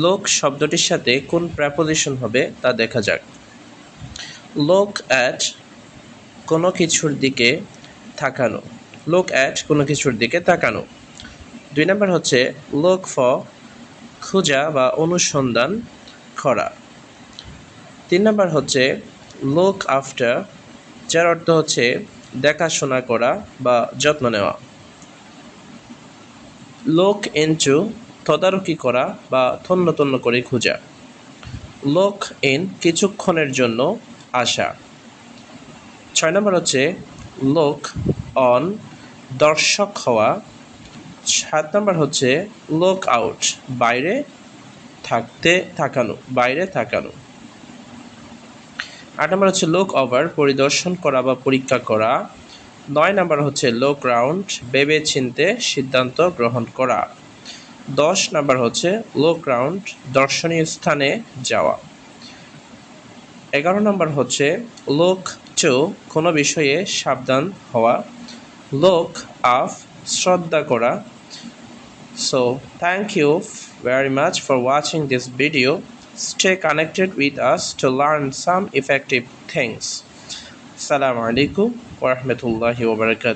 লোক শব্দটির সাথে কোন প্রেপোজিশন হবে তা দেখা যাক। লোক অ্যাট কোনো কিছুর দিকে তাকানো, লোক অ্যাট কোনো কিছুর দিকে তাকানো। 2 নাম্বার হচ্ছে লোক ফর খোঁজা বা অনুসন্ধান করা। 3 নাম্বার হচ্ছে লোক আফটার, যার অর্থ হচ্ছে দেখাশোনা করা বা যত্ন নেওয়া। লোক ইনটু তদারকি করা বা তন্ন তন্ন করে খোঁজা। লোক ইন কিছুক্ষণের জন্য আসা। 6 নম্বর হচ্ছে লোক অন দর্শক হওয়া। 7 নম্বর হচ্ছে লোক আউট বাইরে তাকানো। 8 নম্বর হচ্ছে লোক ওভার পরিদর্শন করা বা পরীক্ষা করা। 9 নম্বর হচ্ছে লোক রাউন্ড ভেবে চিনতে সিদ্ধান্ত গ্রহণ করা। 10 নম্বর হচ্ছে লোক রাউন্ড দর্শনীয় স্থানে যাওয়া। 11 নম্বর হচ্ছে লোক টু কোনো বিষয়ে সাবধান হওয়া। লোক আফ শ্রদ্ধা করা। So thank you very much for watching this video. Stay connected with us to learn some effective things. Assalamu alaikum wa rahmatullahi wa barakatuh.